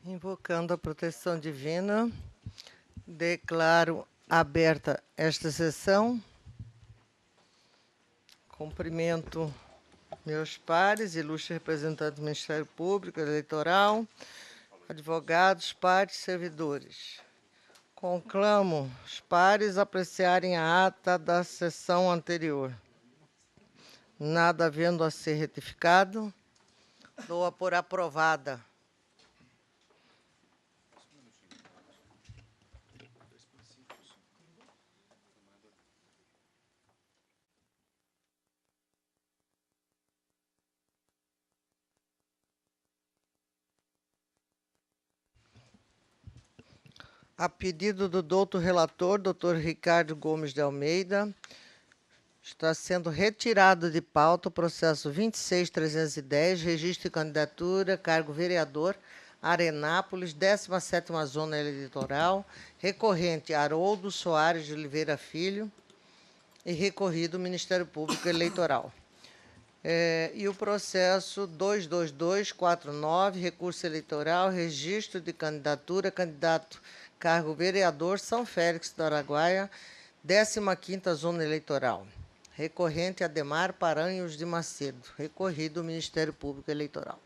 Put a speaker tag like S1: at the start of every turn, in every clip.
S1: Invocando a proteção divina, declaro aberta esta sessão. Cumprimento meus pares, ilustres representantes do Ministério Público Eleitoral, advogados, pares, servidores. Conclamo os pares a apreciarem a ata da sessão anterior. Nada havendo a ser retificado, dou-a por aprovada. A pedido do doutor relator, doutor Ricardo Gomes de Almeida, está sendo retirado de pauta o processo 26.310, registro de candidatura, cargo vereador, Arenápolis, 17ª Zona Eleitoral, recorrente Haroldo Soares de Oliveira Filho e recorrido Ministério Público Eleitoral. E o processo 22249, recurso eleitoral, registro de candidatura, candidato cargo vereador, São Félix do Araguaia, 15ª Zona Eleitoral. Recorrente Ademar Paranhos de Macedo, recorrido Ministério Público Eleitoral.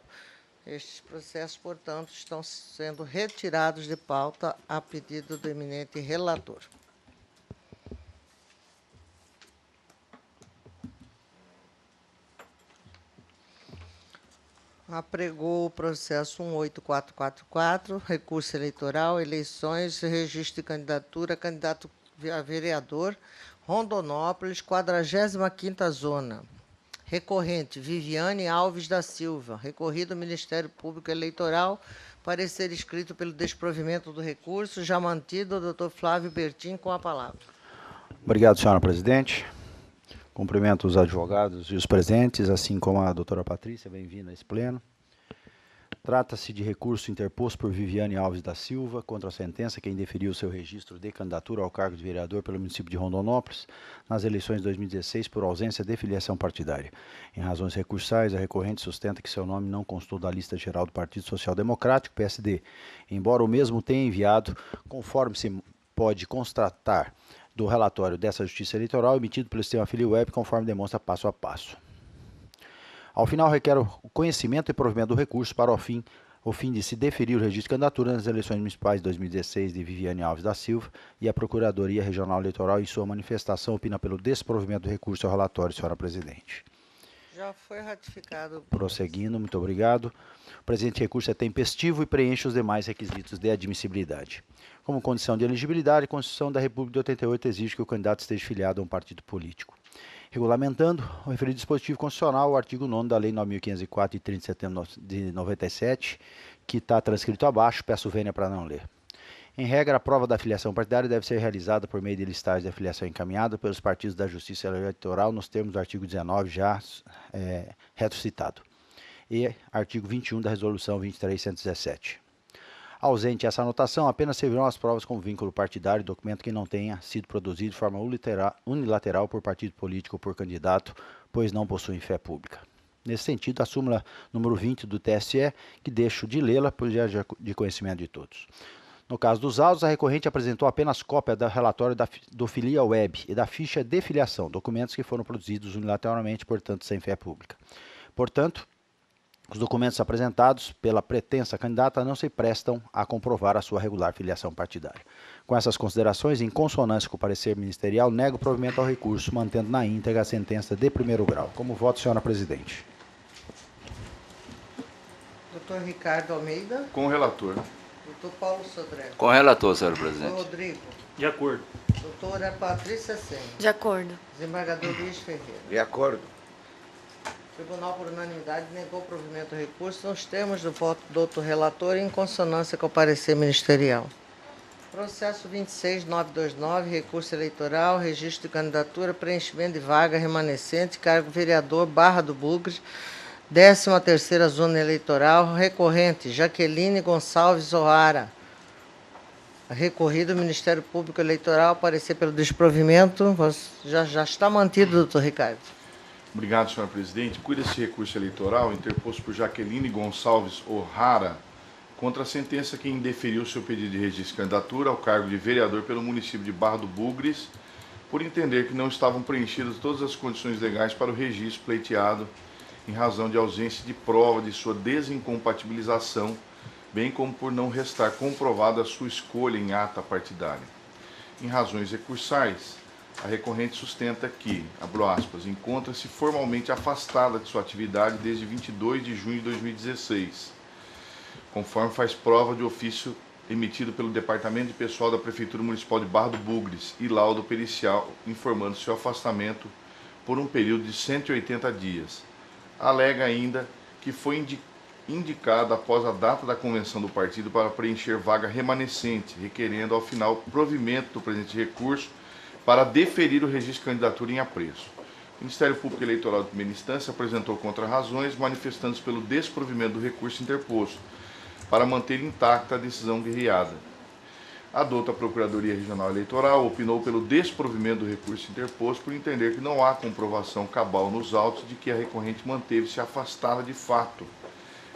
S1: Estes processos, portanto, estão sendo retirados de pauta a pedido do eminente relator. Apregou o processo 18444, recurso eleitoral, eleições, registro de candidatura, candidato a vereador, Rondonópolis, 45ª Zona. Recorrente, Viviane Alves da Silva, recorrido Ministério Público Eleitoral, parecer escrito pelo desprovimento do recurso, já mantido o doutor Flávio Bertin com a palavra.
S2: Obrigado, senhora presidente. Cumprimento os advogados e os presentes, assim como a doutora Patrícia, bem-vinda a esse pleno. Trata-se de recurso interposto por Viviane Alves da Silva contra a sentença que indeferiu seu registro de candidatura ao cargo de vereador pelo município de Rondonópolis nas eleições de 2016 por ausência de filiação partidária. Em razões recursais, a recorrente sustenta que seu nome não constou da lista geral do Partido Social Democrático, PSD, embora o mesmo tenha enviado, conforme se pode constatar do relatório dessa Justiça Eleitoral emitido pelo sistema FiliWeb, conforme demonstra passo a passo. Ao final, requer o conhecimento e provimento do recurso para o fim de se deferir o registro de candidatura nas eleições municipais de 2016 de Viviane Alves da Silva, e a Procuradoria Regional Eleitoral, em sua manifestação, opina pelo desprovimento do recurso ao relatório, senhora presidente.
S1: Já foi ratificado.
S2: Prosseguindo, muito obrigado. O presente recurso é tempestivo e preenche os demais requisitos de admissibilidade. Como condição de elegibilidade, a Constituição da República de 88 exige que o candidato esteja filiado a um partido político. Regulamentando o referido dispositivo constitucional, o artigo 9º da Lei 9.504, de 30 de setembro de 97, que está transcrito abaixo, peço vênia para não ler. Em regra, a prova da filiação partidária deve ser realizada por meio de listagem de afiliação encaminhada pelos partidos da Justiça Eleitoral nos termos do artigo 19, já retrocitado, e artigo 21 da Resolução 23.117. Ausente essa anotação, apenas servirão as provas com vínculo partidário, documento que não tenha sido produzido de forma unilateral por partido político ou por candidato, pois não possuem fé pública. Nesse sentido, a súmula número 20 do TSE, que deixo de lê-la, pois já é de conhecimento de todos. No caso dos autos, a recorrente apresentou apenas cópia do relatório do FiliaWeb e da ficha de filiação, documentos que foram produzidos unilateralmente, portanto, sem fé pública. Portanto, os documentos apresentados pela pretensa candidata não se prestam a comprovar a sua regular filiação partidária. Com essas considerações, em consonância com o parecer ministerial, nego o provimento ao recurso, mantendo na íntegra a sentença de primeiro grau. Como voto, senhora presidente.
S1: Doutor Ricardo Almeida.
S3: Com o relator.
S1: Doutor Paulo Sodré.
S4: Com o relator, senhor presidente.
S1: Doutor Rodrigo.
S5: De acordo.
S1: Doutora Patrícia Senna.
S6: De acordo.
S1: Desembargador Luiz Ferreira.
S3: De acordo.
S1: O Tribunal, por unanimidade, negou o provimento do recurso nos termos do voto do doutor relator em consonância com o parecer ministerial. Processo 26929, recurso eleitoral, registro de candidatura, preenchimento de vaga remanescente, cargo vereador, Barra do Bugre, 13ª Zona Eleitoral, recorrente, Jaqueline Gonçalves O'Hara. Recorrido, Ministério Público Eleitoral, parecer pelo desprovimento, já está mantido, doutor Ricardo.
S3: Obrigado, senhora presidente. Cuida desse recurso eleitoral interposto por Jaqueline Gonçalves O'Hara contra a sentença que indeferiu seu pedido de registro de candidatura ao cargo de vereador pelo município de Barra do Bugres, por entender que não estavam preenchidas todas as condições legais para o registro pleiteado em razão de ausência de prova de sua desincompatibilização, bem como por não restar comprovada a sua escolha em ata partidária. Em razões recursais, a recorrente sustenta que, abro aspas, encontra-se formalmente afastada de sua atividade desde 22 de junho de 2016, conforme faz prova de ofício emitido pelo Departamento de Pessoal da Prefeitura Municipal de Barra do Bugres e laudo pericial informando seu afastamento por um período de 180 dias. Alega ainda que foi indicada após a data da convenção do partido para preencher vaga remanescente, requerendo ao final provimento do presente recurso para deferir o registro de candidatura em apreço. O Ministério Público Eleitoral de primeira instância apresentou contrarrazões, manifestando-se pelo desprovimento do recurso interposto, para manter intacta a decisão guerreada. A douta Procuradoria Regional Eleitoral opinou pelo desprovimento do recurso interposto por entender que não há comprovação cabal nos autos de que a recorrente manteve-se afastada de fato,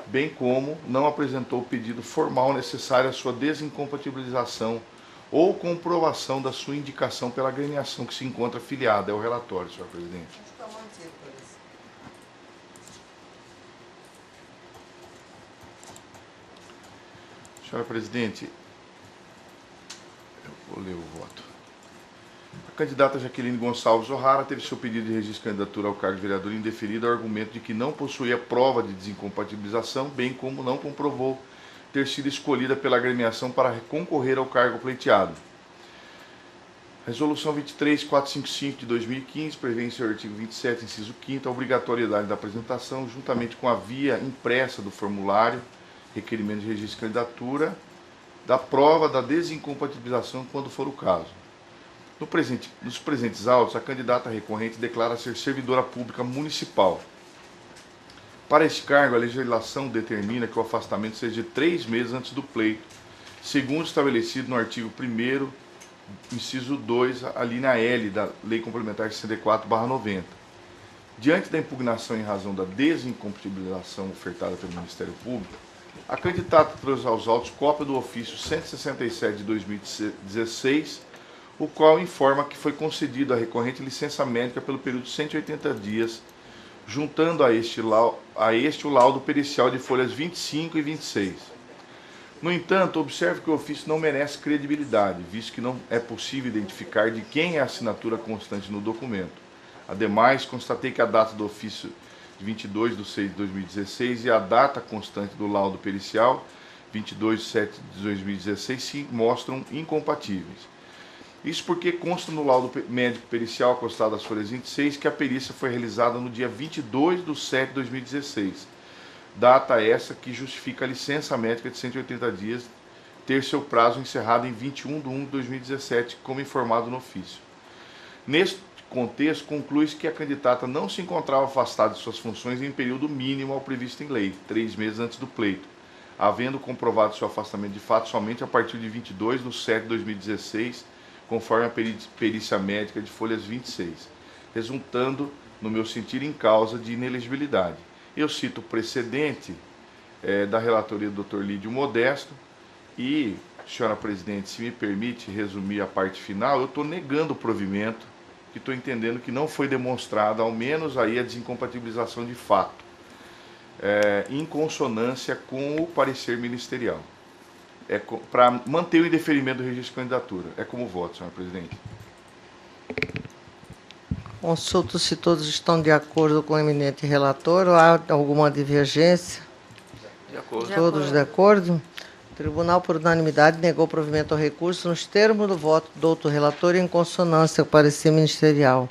S3: bem como não apresentou o pedido formal necessário à sua desincompatibilização ou comprovação da sua indicação pela agremiação que se encontra afiliada. É o relatório, senhor presidente. Senhora presidente, eu vou ler o voto. A candidata Jaqueline Gonçalves O'Hara teve seu pedido de registro de candidatura ao cargo de vereador indeferido ao argumento de que não possuía prova de desincompatibilização, bem como não comprovou ter sido escolhida pela agremiação para concorrer ao cargo pleiteado. Resolução 23455 de 2015 prevê em seu artigo 27, inciso 5º, a obrigatoriedade da apresentação, juntamente com a via impressa do formulário, requerimento de registro de candidatura, da prova da desincompatibilização, quando for o caso. Nos presentes autos, a candidata recorrente declara ser servidora pública municipal. Para este cargo, a legislação determina que o afastamento seja de 3 meses antes do pleito, segundo estabelecido no artigo 1º, inciso 2, a linha L da Lei Complementar 64/90. Diante da impugnação em razão da desincompatibilização ofertada pelo Ministério Público, a candidata trouxe aos autos cópia do ofício 167 de 2016, o qual informa que foi concedido à recorrente licença médica pelo período de 180 dias, juntando a este o laudo pericial de folhas 25 e 26. No entanto, observe que o ofício não merece credibilidade, visto que não é possível identificar de quem é a assinatura constante no documento. Ademais, constatei que a data do ofício de 22/6/2016 e a data constante do laudo pericial, 22/7/2016, se mostram incompatíveis. Isso porque consta no laudo médico pericial acostado às folhas 26 que a perícia foi realizada no dia 22/7/2016, data essa que justifica a licença médica de 180 dias ter seu prazo encerrado em 21/1/2017, como informado no ofício. Neste contexto, conclui-se que a candidata não se encontrava afastada de suas funções em período mínimo ao previsto em lei, 3 meses antes do pleito, havendo comprovado seu afastamento de fato somente a partir de 22/7/2016, conforme a perícia médica de folhas 26, resultando, no meu sentir, em causa de inelegibilidade. Eu cito o precedente da relatoria do Dr. Lídio Modesto e, senhora presidente, se me permite resumir a parte final, eu estou negando o provimento, que estou entendendo que não foi demonstrada, ao menos aí, a desincompatibilização de fato, em consonância com o parecer ministerial. Para manter o indeferimento do registro de candidatura. É como voto, senhor presidente.
S1: Consulto se todos estão de acordo com o eminente relator ou há alguma divergência?
S3: De acordo.
S1: Todos de acordo? O tribunal, por unanimidade, negou provimento ao recurso nos termos do voto do doutor relator em consonância com o parecer ministerial.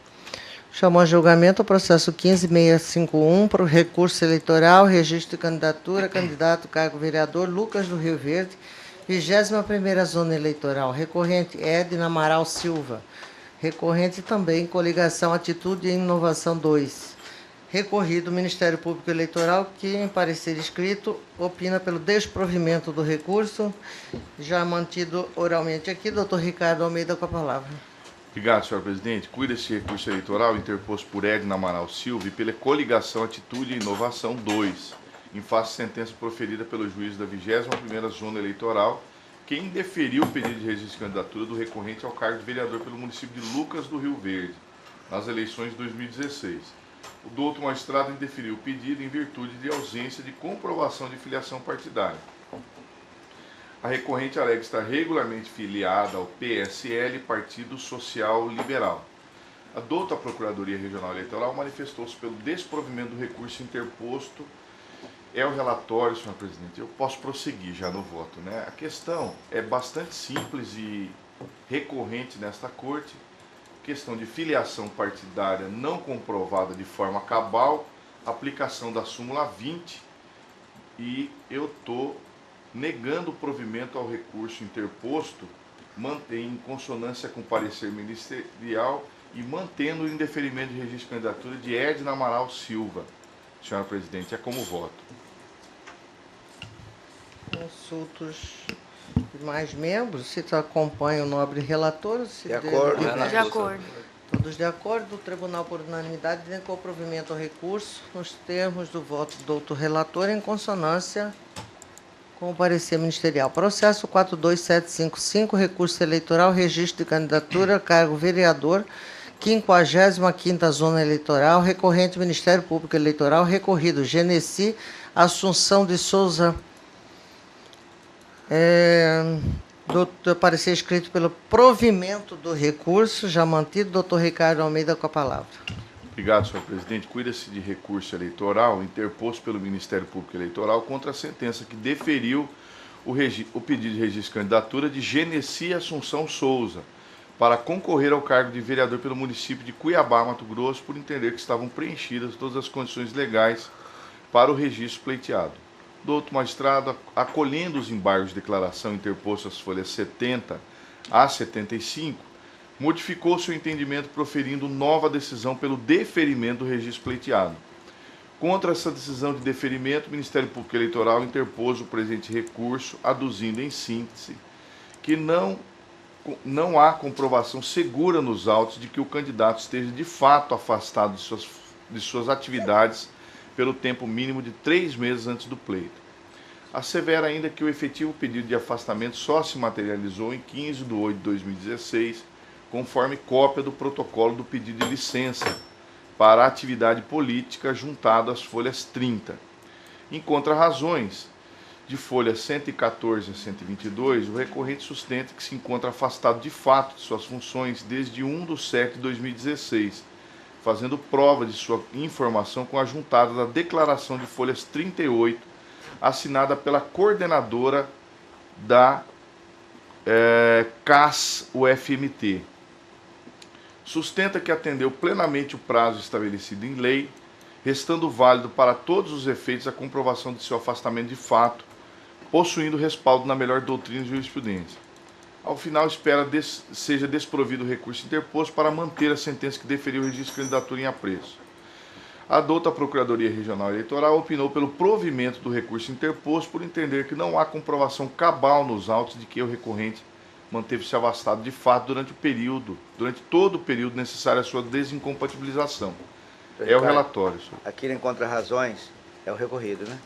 S1: Chamou a julgamento o processo 15651 para o recurso eleitoral, registro de candidatura, candidato cargo vereador Lucas do Rio Verde, 21ª Zona Eleitoral. Recorrente Edna Amaral Silva. Recorrente também coligação Atitude e Inovação 2. Recorrido Ministério Público Eleitoral, que em parecer escrito opina pelo desprovimento do recurso. Já mantido oralmente aqui, doutor Ricardo Almeida com a palavra.
S3: Obrigado, senhor presidente. Cuida esse recurso eleitoral interposto por Edna Amaral Silva e pela coligação Atitude e Inovação 2, em face de sentença proferida pelo juiz da 21ª Zona Eleitoral, que indeferiu o pedido de registro de candidatura do recorrente ao cargo de vereador pelo município de Lucas do Rio Verde, nas eleições de 2016. O douto magistrado indeferiu o pedido em virtude de ausência de comprovação de filiação partidária. A recorrente alega estar regularmente filiada ao PSL, Partido Social Liberal. A douta Procuradoria Regional Eleitoral manifestou-se pelo desprovimento do recurso interposto. É o relatório, senhor presidente. Eu posso prosseguir já no voto, né? A questão é bastante simples e recorrente nesta corte. Questão de filiação partidária não comprovada de forma cabal, aplicação da súmula 20, e eu estou negando o provimento ao recurso interposto, em consonância com o parecer ministerial e mantendo o indeferimento de registro de candidatura de Edna Amaral Silva. Senhora presidente, é como voto.
S1: Consultos demais membros, se acompanha o nobre relator, se
S4: De acordo.
S5: De acordo.
S1: todos de acordo, o tribunal por unanimidade negou o provimento ao recurso nos termos do voto do doutor relator em consonância com o parecer ministerial. Processo 42755, recurso eleitoral, registro de candidatura, cargo vereador, 55ª Zona Eleitoral, recorrente Ministério Público Eleitoral, recorrido Genesi Assunção de Souza, doutor, parecer escrito pelo provimento do recurso, já mantido, doutor Ricardo Almeida com a palavra.
S3: Obrigado, senhor presidente. Cuida-se de recurso eleitoral interposto pelo Ministério Público Eleitoral contra a sentença que deferiu o pedido de registro de candidatura de Genesi Assunção Souza para concorrer ao cargo de vereador pelo município de Cuiabá, Mato Grosso, por entender que estavam preenchidas todas as condições legais para o registro pleiteado. Doutor magistrado, acolhendo os embargos de declaração interpostos às folhas 70 a 75, modificou seu entendimento proferindo nova decisão pelo deferimento do registro pleiteado. Contra essa decisão de deferimento, o Ministério Público Eleitoral interpôs o presente recurso, aduzindo em síntese que não há comprovação segura nos autos de que o candidato esteja de fato afastado de suas atividades pelo tempo mínimo de 3 meses antes do pleito. Assevera ainda que o efetivo pedido de afastamento só se materializou em 15 de 8 de 2016, conforme cópia do protocolo do pedido de licença para a atividade política juntado às folhas 30. Em contrarrazões, de folhas 114 a 122, o recorrente sustenta que se encontra afastado de fato de suas funções desde 1 de 7 de 2016, fazendo prova de sua informação com a juntada da declaração de folhas 38, assinada pela coordenadora da CAS-UFMT. Sustenta que atendeu plenamente o prazo estabelecido em lei, restando válido para todos os efeitos a comprovação de seu afastamento de fato, possuindo respaldo na melhor doutrina e jurisprudência. Ao final, espera seja desprovido o recurso interposto para manter a sentença que deferiu o registro de candidatura em apreço. A douta Procuradoria Regional Eleitoral opinou pelo provimento do recurso interposto por entender que não há comprovação cabal nos autos de que o recorrente manteve-se afastado de fato durante todo o período necessário à sua desincompatibilização. É o relatório, senhor.
S4: Aqui em contrarrazões é o recorrido, né?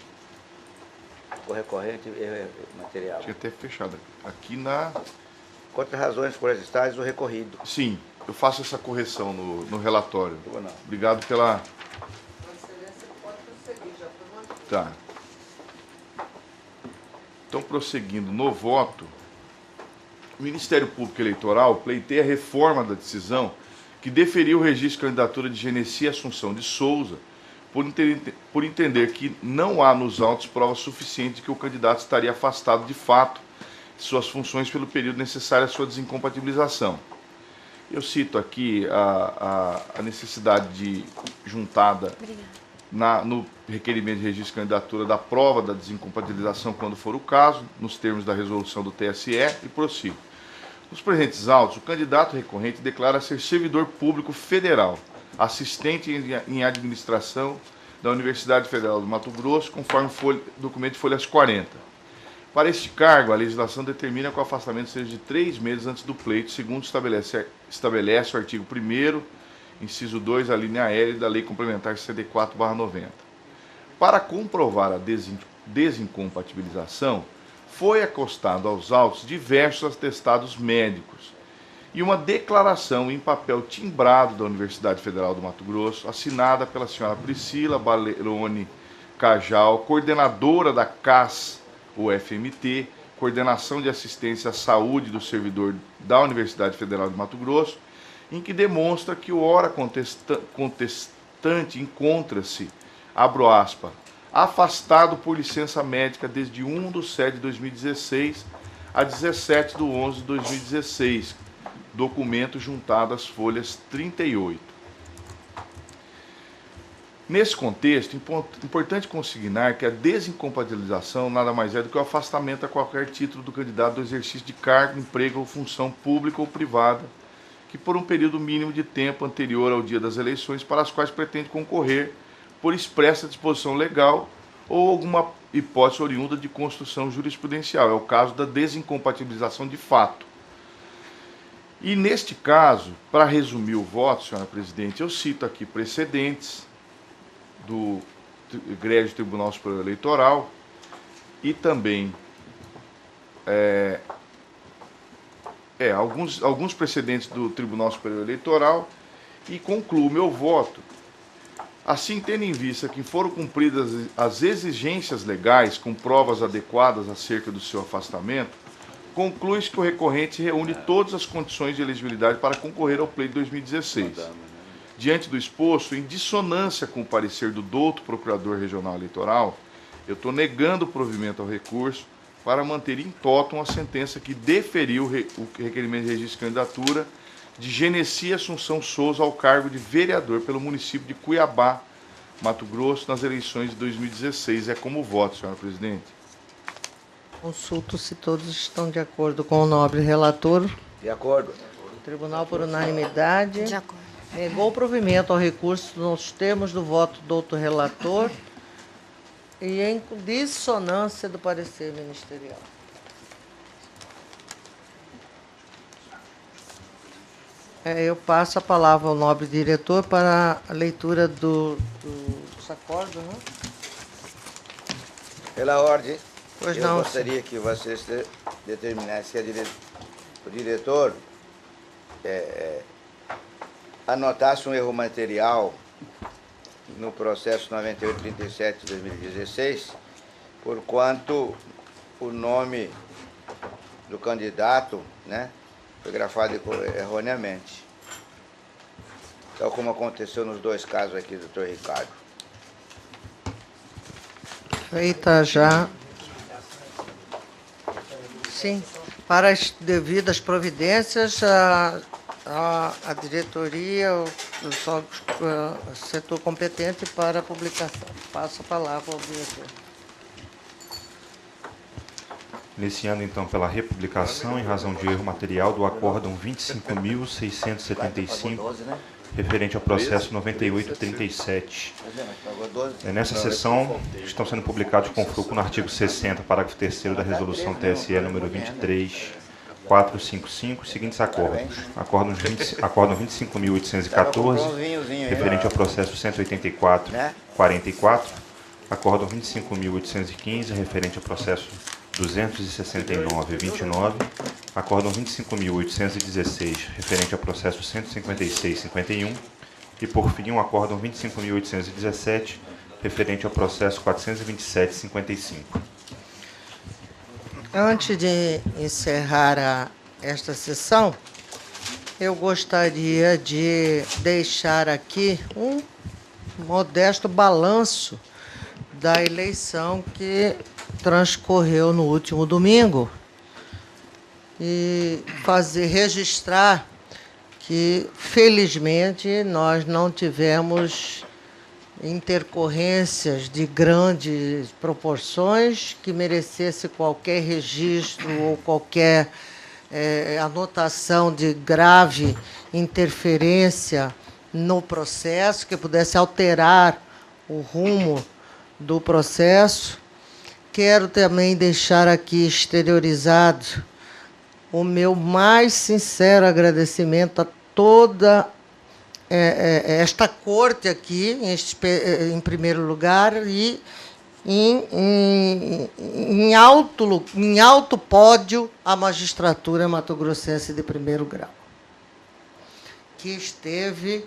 S4: O recorrente é material.
S3: Tinha até fechado aqui na...
S4: Contrarrazões forestais, o recorrido.
S3: Sim, eu faço essa correção no relatório.
S4: Tribunal.
S3: Obrigado pela... Tá. Então, prosseguindo no voto, o Ministério Público Eleitoral pleiteia a reforma da decisão que deferiu o registro de candidatura de Genesi Assunção de Souza por entender que não há nos autos prova suficiente de que o candidato estaria afastado de fato de suas funções pelo período necessário à sua desincompatibilização. Eu cito aqui a necessidade de juntada no requerimento de registro de candidatura da prova da desincompatibilização, quando for o caso, nos termos da resolução do TSE, e prossigo. Nos presentes autos, o candidato recorrente declara ser servidor público federal, assistente em administração da Universidade Federal do Mato Grosso, conforme documento de folhas 40. Para este cargo, a legislação determina que o afastamento seja de 3 meses antes do pleito, segundo estabelece o artigo 1º, inciso 2, a linha L da Lei Complementar 64/90. Para comprovar a desincompatibilização, foi acostado aos autos diversos atestados médicos e uma declaração em papel timbrado da Universidade Federal do Mato Grosso, assinada pela senhora Priscila Balerone Cajal, coordenadora da CAS UFMT, Coordenação de Assistência à Saúde do Servidor da Universidade Federal de Mato Grosso, em que demonstra que o ora contestante encontra-se, abro aspas, afastado por licença médica desde 1/7 de 2016 a 17/11 de 2016, documento juntado às folhas 38. Nesse contexto, importante consignar que a desincompatibilização nada mais é do que o afastamento a qualquer título do candidato do exercício de cargo, emprego ou função pública ou privada, que por um período mínimo de tempo anterior ao dia das eleições para as quais pretende concorrer por expressa disposição legal ou alguma hipótese oriunda de construção jurisprudencial. É o caso da desincompatibilização de fato. E neste caso, para resumir o voto, senhora presidente, eu cito aqui precedentes do Egrégio Tribunal Superior Eleitoral e também alguns precedentes do Tribunal Superior Eleitoral e concluo meu voto. Assim, tendo em vista que foram cumpridas as exigências legais com provas adequadas acerca do seu afastamento, conclui-se que o recorrente reúne todas as condições de elegibilidade para concorrer ao pleito 2016. Diante do exposto, em dissonância com o parecer do douto Procurador Regional Eleitoral, eu estou negando o provimento ao recurso para manter em totum a sentença que deferiu o requerimento de registro de candidatura de Genesi Assunção Souza ao cargo de vereador pelo município de Cuiabá, Mato Grosso, nas eleições de 2016. É como voto, senhora presidente.
S1: Consulto se todos estão de acordo com o nobre relator.
S4: De acordo.
S1: O tribunal, por unanimidade,
S5: De acordo.
S1: negou o provimento ao recurso nos termos do voto do doutor relator e em dissonância do parecer ministerial. Eu passo a palavra ao nobre diretor para a leitura dos acordos, né?
S4: Pela ordem,
S1: Pois
S4: eu
S1: não,
S4: gostaria que vocês determinassem que o diretor anotasse um erro material no processo 9837 de 2016, porquanto o nome do candidato, né, foi grafado erroneamente. Tal como aconteceu nos dois casos aqui, doutor Ricardo.
S1: Feita já. Sim, para as devidas providências, a diretoria, o setor competente para a publicação. Passo a palavra ao diretor.
S6: Iniciando, então, pela republicação, em razão de erro material do Acórdão 25.675, referente ao processo 9837. Nessa sessão, estão sendo publicados com fulcro no artigo 60, parágrafo 3º da Resolução TSE número 23455, os seguintes acordos. Acórdão 25.814, referente ao processo 184-44. Acórdão 25.815, referente ao processo 269-29, acórdão 25.816, referente ao processo 156-51, e, por fim, o acórdão 25.817, referente ao processo 427-55.
S1: Antes de encerrar esta sessão, eu gostaria de deixar aqui um modesto balanço da eleição que transcorreu no último domingo e registrar que, felizmente, nós não tivemos intercorrências de grandes proporções que merecesse qualquer registro ou qualquer anotação de grave interferência no processo, que pudesse alterar o rumo do processo. Quero também deixar aqui exteriorizado o meu mais sincero agradecimento a toda esta corte aqui, em primeiro lugar, e em alto pódio a magistratura mato-grossense de primeiro grau, que esteve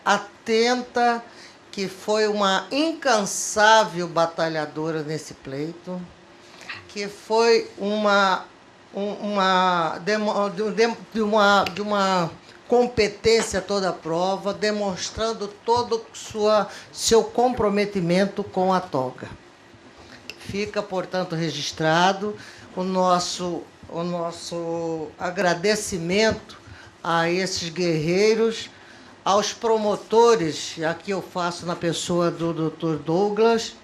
S1: atenta, que foi uma incansável batalhadora nesse pleito, que foi de uma competência toda a prova, demonstrando todo seu comprometimento com a toga. Fica, portanto, registrado o nosso agradecimento a esses guerreiros, aos promotores, aqui eu faço na pessoa do Dr. Douglas,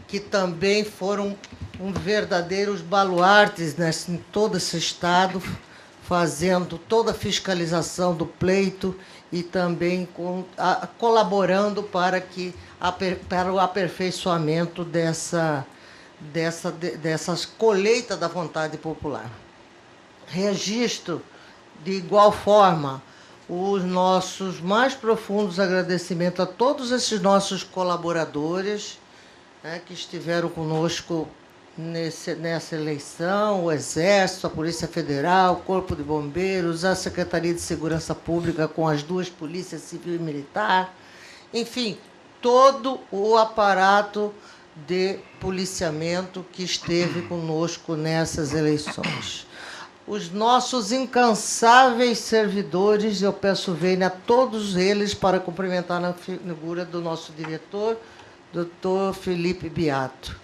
S1: que também foram verdadeiros baluartes em todo esse estado, fazendo toda a fiscalização do pleito e também colaborando para o aperfeiçoamento dessa colheita da vontade popular. Registro, de igual forma, os nossos mais profundos agradecimentos a todos esses nossos colaboradores, que estiveram conosco nessa eleição, o Exército, a Polícia Federal, o Corpo de Bombeiros, a Secretaria de Segurança Pública com as 2 polícias civil e militar, enfim, todo o aparato de policiamento que esteve conosco nessas eleições. Os nossos incansáveis servidores, eu peço vênia a todos eles para cumprimentar na figura do nosso diretor, Dr. Felipe Beato,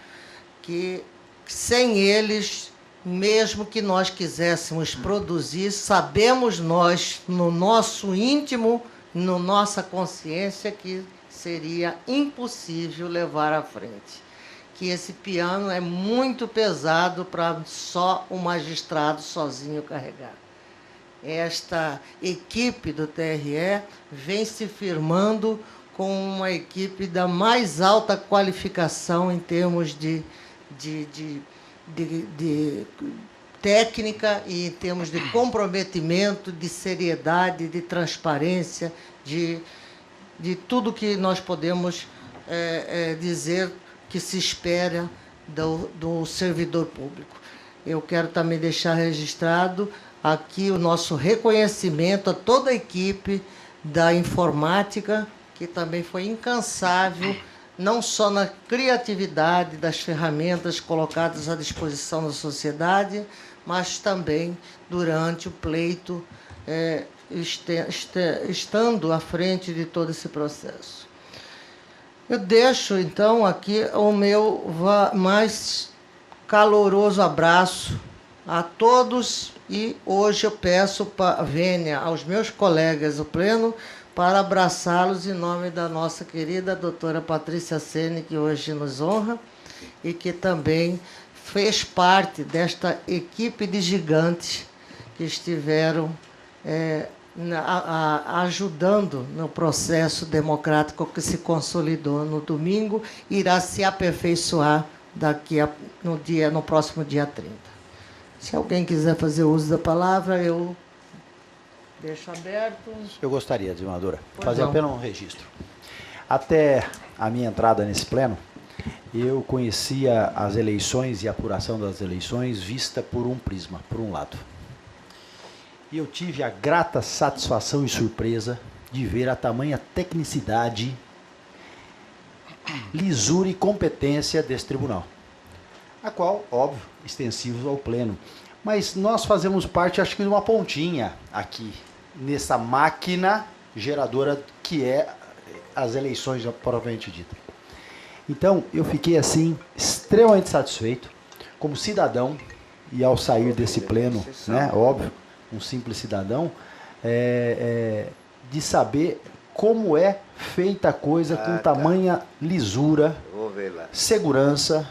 S1: que sem eles, mesmo que nós quiséssemos produzir, sabemos nós, no nosso íntimo, na nossa consciência, que seria impossível levar à frente. Que esse piano é muito pesado para só o magistrado sozinho carregar. Esta equipe do TRE vem se firmando com uma equipe da mais alta qualificação em termos de técnica e em termos de comprometimento, de seriedade, de transparência, de tudo que nós podemos dizer que se espera do servidor público. Eu quero também deixar registrado aqui o nosso reconhecimento a toda a equipe da informática, que também foi incansável, não só na criatividade das ferramentas colocadas à disposição da sociedade, mas também durante o pleito, estando à frente de todo esse processo. Eu deixo, então, aqui o meu mais caloroso abraço a todos e hoje eu peço vênia aos meus colegas do Pleno para abraçá-los em nome da nossa querida doutora Patrícia Sene, que hoje nos honra e que também fez parte desta equipe de gigantes que estiveram ajudando no processo democrático que se consolidou no domingo, irá se aperfeiçoar no próximo dia 30. Se alguém quiser fazer uso da palavra, eu deixo aberto.
S2: Eu gostaria, desembargadora, fazer apenas um registro. Até a minha entrada nesse pleno, eu conhecia as eleições e a apuração das eleições vista por um prisma, por um lado. E eu tive a grata satisfação e surpresa de ver a tamanha tecnicidade, lisura e competência desse tribunal, a qual, óbvio, extensivos ao pleno. Mas nós fazemos parte, acho que, de uma pontinha aqui, nessa máquina geradora que é as eleições propriamente dita. Então, eu fiquei, assim, extremamente satisfeito, como cidadão, e ao sair desse pleno, né, óbvio, um simples cidadão, de saber como é feita a coisa com tamanha lisura, segurança,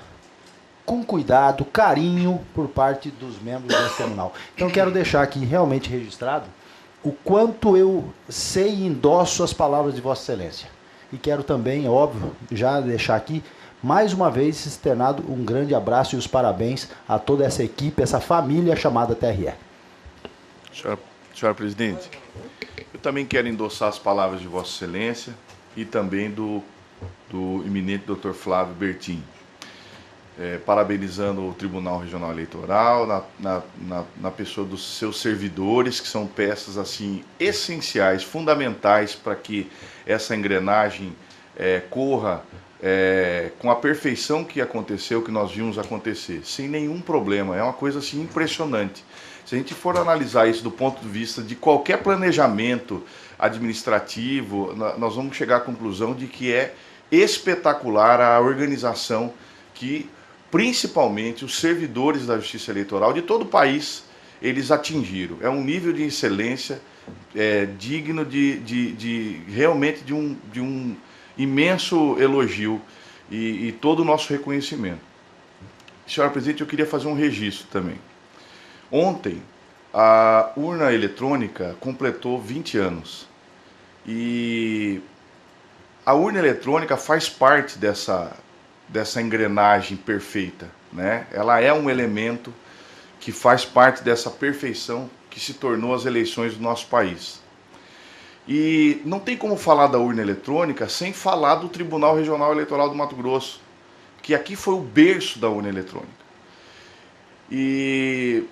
S2: com cuidado, carinho por parte dos membros desse tribunal. Então, quero deixar aqui realmente registrado o quanto eu sei e endosso as palavras de Vossa Excelência. E quero também, óbvio, já deixar aqui, mais uma vez, externado um grande abraço e os parabéns a toda essa equipe, essa família chamada TRE.
S3: Senhora presidente, Eu também quero endossar as palavras de Vossa Excelência e também do eminente Dr. Flávio Bertin, parabenizando o Tribunal Regional Eleitoral, na pessoa dos seus servidores, que são peças assim essenciais, fundamentais para que essa engrenagem corra com a perfeição que aconteceu, que nós vimos acontecer, sem nenhum problema. É uma coisa assim impressionante. Se a gente for analisar isso do ponto de vista de qualquer planejamento administrativo, nós vamos chegar à conclusão de que é espetacular a organização que, principalmente, os servidores da Justiça Eleitoral de todo o país, eles atingiram. É um nível de excelência digno realmente de um imenso elogio e todo o nosso reconhecimento. Senhora Presidente, eu queria fazer um registro também. Ontem, a urna eletrônica completou 20 anos. E a urna eletrônica faz parte dessa engrenagem perfeita, né? Ela é um elemento que faz parte dessa perfeição que se tornou as eleições do nosso país. E não tem como falar da urna eletrônica sem falar do Tribunal Regional Eleitoral do Mato Grosso, que aqui foi o berço da urna eletrônica. E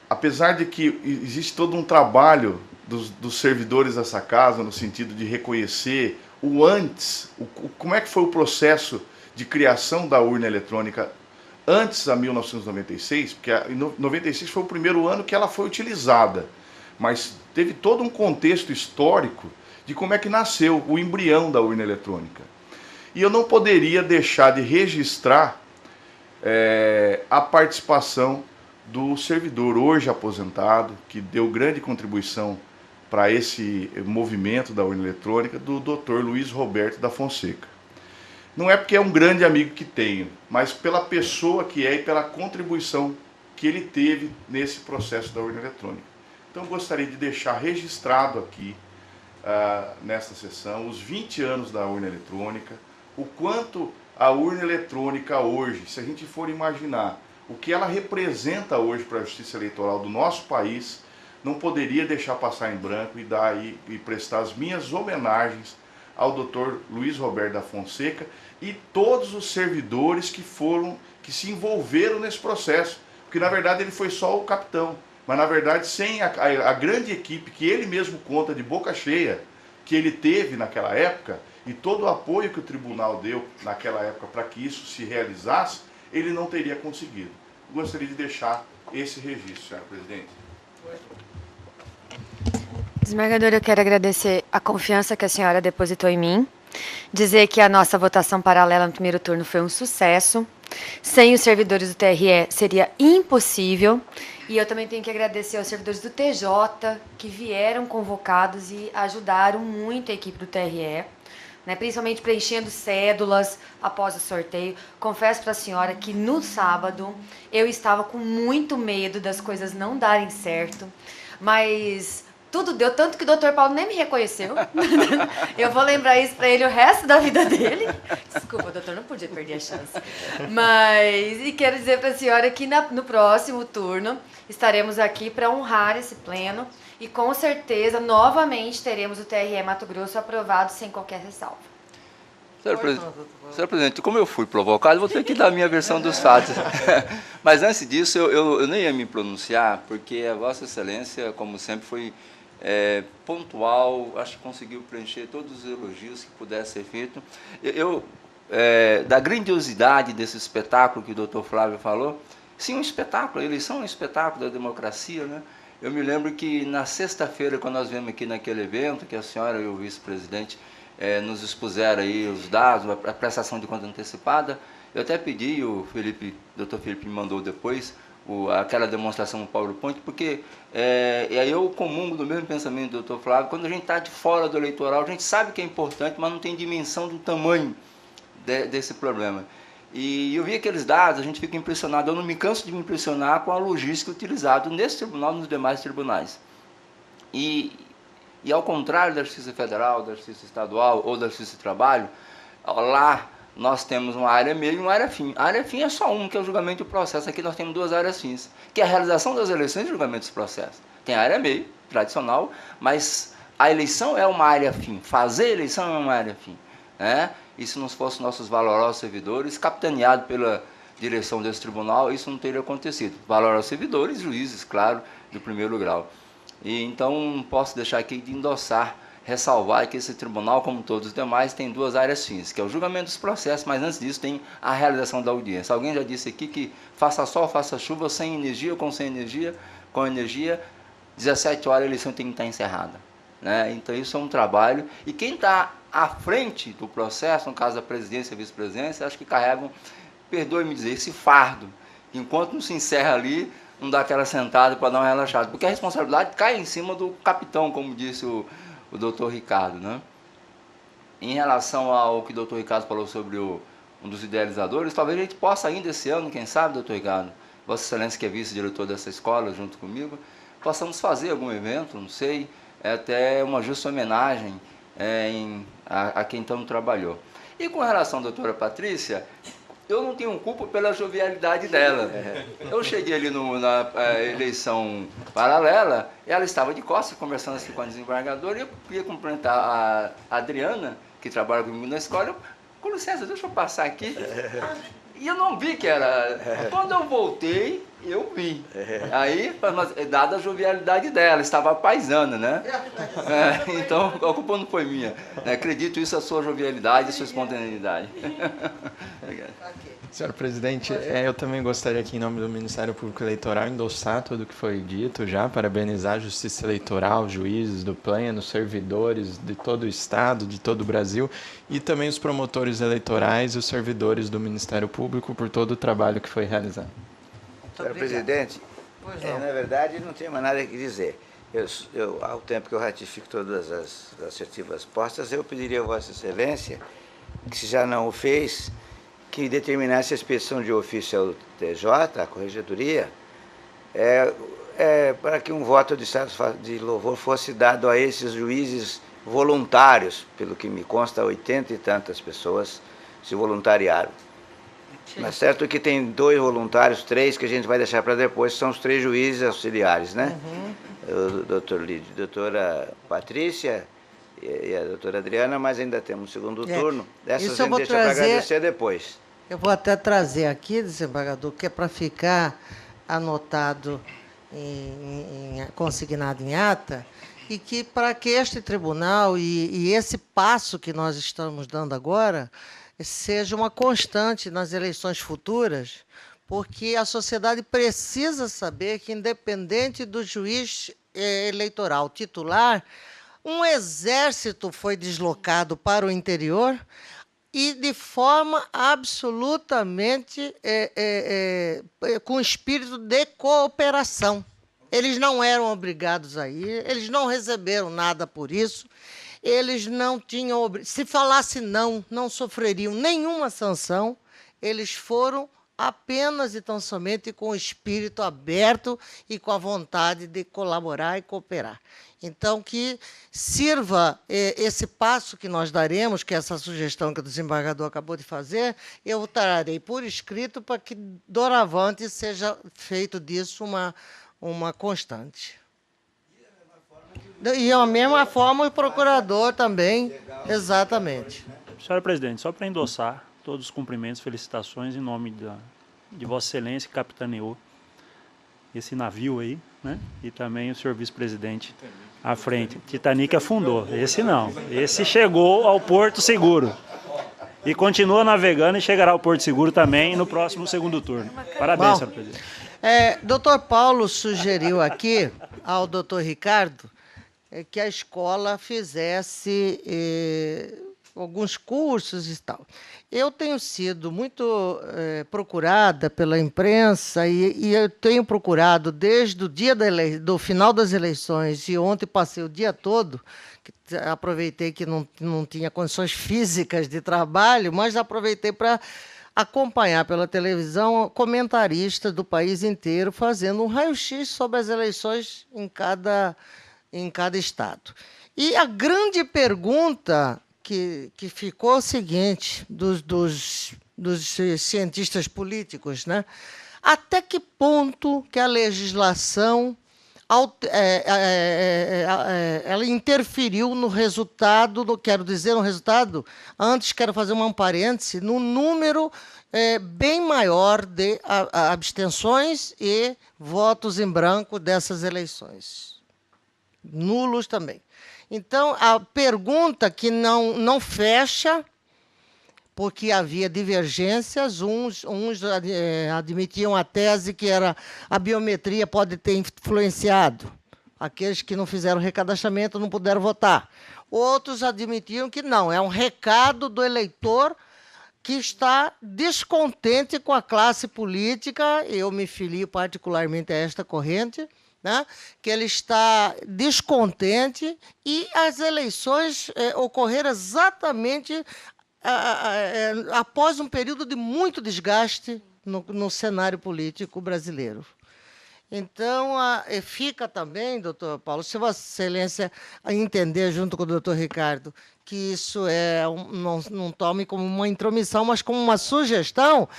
S3: apesar de que existe todo um trabalho dos servidores dessa casa, no sentido de reconhecer o antes, como é que foi o processo de criação da urna eletrônica antes da 1996, porque em 96 foi o primeiro ano que ela foi utilizada, mas teve todo um contexto histórico de como é que nasceu o embrião da urna eletrônica. E eu não poderia deixar de registrar a participação do servidor hoje aposentado, que deu grande contribuição para esse movimento da urna eletrônica, do Dr. Luiz Roberto da Fonseca. Não é porque é um grande amigo que tenho, mas pela pessoa que é e pela contribuição que ele teve nesse processo da urna eletrônica. Então, eu gostaria de deixar registrado aqui, nesta sessão, os 20 anos da urna eletrônica, o quanto a urna eletrônica hoje, se a gente for imaginar o que ela representa hoje para a Justiça Eleitoral do nosso país, não poderia deixar passar em branco e prestar as minhas homenagens ao Dr. Luiz Roberto da Fonseca e todos os servidores que se envolveram nesse processo, porque na verdade ele foi só o capitão, mas na verdade sem a grande equipe que ele mesmo conta de boca cheia, que ele teve naquela época, e todo o apoio que o tribunal deu naquela época para que isso se realizasse, ele não teria conseguido. Gostaria de deixar esse registro, senhora Presidente.
S5: Desembargadora, eu quero agradecer a confiança que a senhora depositou em mim, dizer que a nossa votação paralela no primeiro turno foi um sucesso. Sem os servidores do TRE seria impossível. E eu também tenho que agradecer aos servidores do TJ, que vieram convocados e ajudaram muito a equipe do TRE, né, principalmente preenchendo cédulas após o sorteio. Confesso para a senhora que no sábado eu estava com muito medo das coisas não darem certo, mas tudo deu, tanto que o doutor Paulo nem me reconheceu. Eu vou lembrar isso para ele o resto da vida dele. Desculpa, doutor, não podia perder a chance. E quero dizer para a senhora que no próximo turno estaremos aqui para honrar esse pleno e com certeza, novamente, teremos o TRE Mato Grosso aprovado sem qualquer ressalva.
S7: Senhor Presidente, como eu fui provocado, vou ter que dar a minha versão dos fatos. Mas antes disso, eu nem ia me pronunciar, porque a Vossa Excelência, como sempre, foi pontual, acho que conseguiu preencher todos os elogios que pudesse ser feito. Da grandiosidade desse espetáculo que o doutor Flávio falou, sim, um espetáculo, a eleição é um espetáculo da democracia, né? Eu me lembro que na sexta-feira, quando nós viemos aqui naquele evento, que a senhora e o vice-presidente nos expuseram aí os dados, a prestação de conta antecipada, eu até pedi, o doutor Felipe me mandou depois, aquela demonstração no PowerPoint, porque e aí eu comungo do mesmo pensamento do doutor Flávio, quando a gente está de fora do eleitoral, a gente sabe que é importante, mas não tem dimensão do tamanho desse problema. E eu vi aqueles dados, a gente fica impressionado, eu não me canso de me impressionar com a logística utilizada nesse tribunal e nos demais tribunais. E ao contrário da Justiça Federal, da Justiça Estadual ou da Justiça do Trabalho, lá nós temos uma área meio e uma área fim. A área fim é só uma, que é o julgamento e o processo. Aqui nós temos duas áreas fins, que é a realização das eleições e o julgamento dos processos. Tem a área meio, tradicional, mas a eleição é uma área fim, fazer a eleição é uma área fim, né? E se não fossem nossos valorosos servidores, capitaneados pela direção desse tribunal, isso não teria acontecido. Valorosos servidores, juízes, claro, do primeiro grau. E então não posso deixar aqui de endossar, ressalvar que esse tribunal, como todos os demais, tem duas áreas fins, que é o julgamento dos processos, mas antes disso tem a realização da audiência. Alguém já disse aqui que faça sol, faça chuva, sem energia ou sem energia, com energia, 17 horas a eleição tem que estar encerrada, né? Então isso é um trabalho, e quem está à frente do processo, no caso da presidência e vice-presidência, acho que carregam, perdoe-me dizer, esse fardo. Enquanto não se encerra ali, não dá aquela sentada para dar uma relaxada, porque a responsabilidade cai em cima do capitão, como disse o doutor Ricardo, né? Em relação ao que o doutor Ricardo falou sobre um dos idealizadores, talvez a gente possa ainda esse ano, quem sabe, doutor Ricardo, Vossa Excelência que é vice-diretor dessa escola, junto comigo, possamos fazer algum evento, não sei, até uma justa homenagem a quem tanto trabalhou. E com relação à doutora Patrícia, eu não tenho culpa pela jovialidade dela. Eu cheguei ali na eleição paralela, e ela estava de costas, conversando assim com a desembargadora, e eu queria cumprimentar a Adriana, que trabalha comigo na escola. Com licença, deixa eu passar aqui. E eu não vi que era... Quando eu voltei, eu vi. Aí, dada a jovialidade dela, estava paisana, né? Então, a culpa não foi minha. Acredito isso a sua jovialidade e sua espontaneidade. Obrigado.
S8: Senhor presidente, eu também gostaria aqui, em nome do Ministério Público Eleitoral, endossar tudo o que foi dito já, parabenizar a Justiça Eleitoral, juízes do pleno, servidores de todo o Estado, de todo o Brasil, e também os promotores eleitorais e os servidores do Ministério Público por todo o trabalho que foi realizado.
S4: Senhor presidente, na verdade não tenho mais nada que dizer. Ao tempo que eu ratifico todas as assertivas postas, eu pediria a Vossa Excelência, que se já não o fez, que determinasse a expedição de ofício ao TJ, à Corregedoria, para que um voto de estado de louvor fosse dado a esses juízes voluntários, pelo que me consta, 80 e tantas pessoas se voluntariaram. Mas certo que tem 2 voluntários, 3, que a gente vai deixar para depois, são os 3 juízes auxiliares, né? O doutor Lídio, a doutora Patrícia e a doutora Adriana, mas ainda temos um segundo turno. Dessas a gente deixa para agradecer depois.
S1: Eu vou até trazer aqui, desembargador, que é para ficar anotado, consignado em ata, e que para que este tribunal e esse passo que nós estamos dando agora seja uma constante nas eleições futuras, porque a sociedade precisa saber que, independente do juiz eleitoral titular, um exército foi deslocado para o interior e de forma absolutamente com espírito de cooperação. Eles não eram obrigados a ir, eles não receberam nada por isso, eles não tinham... Se falasse não, não sofreriam nenhuma sanção, eles foram apenas e tão somente com o espírito aberto e com a vontade de colaborar e cooperar. Então, que sirva esse passo que nós daremos, que é essa sugestão que o desembargador acabou de fazer, eu trarei por escrito para que, doravante, seja feito disso uma constante. E a mesma forma o procurador também, exatamente.
S9: Senhora presidente, só para endossar todos os cumprimentos, felicitações em nome de Vossa Excelência, que capitaneou esse navio aí, né? E também o senhor vice-presidente à frente. Titanic afundou, esse não. Esse chegou ao Porto Seguro. E continua navegando e chegará ao Porto Seguro também no próximo segundo turno. Parabéns, senhor presidente.
S1: Doutor Paulo sugeriu aqui ao doutor Ricardo que a escola fizesse alguns cursos e tal. Eu tenho sido muito procurada pela imprensa e eu tenho procurado desde o dia do final das eleições, e ontem passei o dia todo, aproveitei que não tinha condições físicas de trabalho, mas aproveitei para acompanhar pela televisão comentaristas do país inteiro fazendo um raio-x sobre as eleições em cada estado. E a grande pergunta que ficou o seguinte, dos cientistas políticos, né? Até que ponto que a legislação ela interferiu no resultado, quero dizer, no resultado, antes quero fazer um parêntese, no número bem maior de abstenções e votos em branco dessas eleições. Nulos também. Então, a pergunta que não fecha, porque havia divergências, uns admitiam a tese que a biometria pode ter influenciado. Aqueles que não fizeram recadastramento não puderam votar. Outros admitiam que não, é um recado do eleitor que está descontente com a classe política, eu me filio particularmente a esta corrente, né, que ele está descontente e as eleições ocorreram exatamente após um período de muito desgaste no cenário político brasileiro. Então, fica também, doutor Paulo, se Vossa Excelência entender, junto com o doutor Ricardo, que isso não tome como uma intromissão, mas como uma sugestão,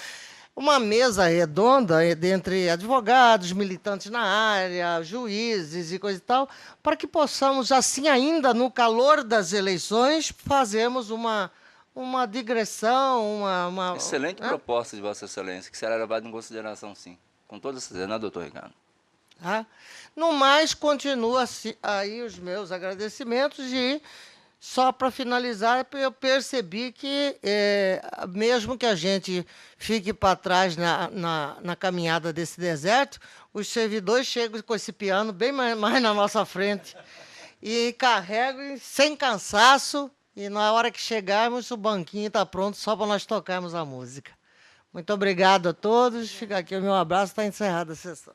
S1: uma mesa redonda entre advogados, militantes na área, juízes e coisa e tal, para que possamos, assim, ainda no calor das eleições, fazermos uma digressão, uma
S7: Excelente proposta de Vossa Excelência, que será levada em consideração, sim. Com toda certeza, né, doutor Ricardo?
S1: No mais, continua aí os meus agradecimentos e, só para finalizar, eu percebi que, mesmo que a gente fique para trás na caminhada desse deserto, os servidores chegam com esse piano bem mais na nossa frente e carregam sem cansaço, e na hora que chegarmos, o banquinho está pronto só para nós tocarmos a música. Muito obrigado a todos. Fica aqui o meu abraço, está encerrada a sessão.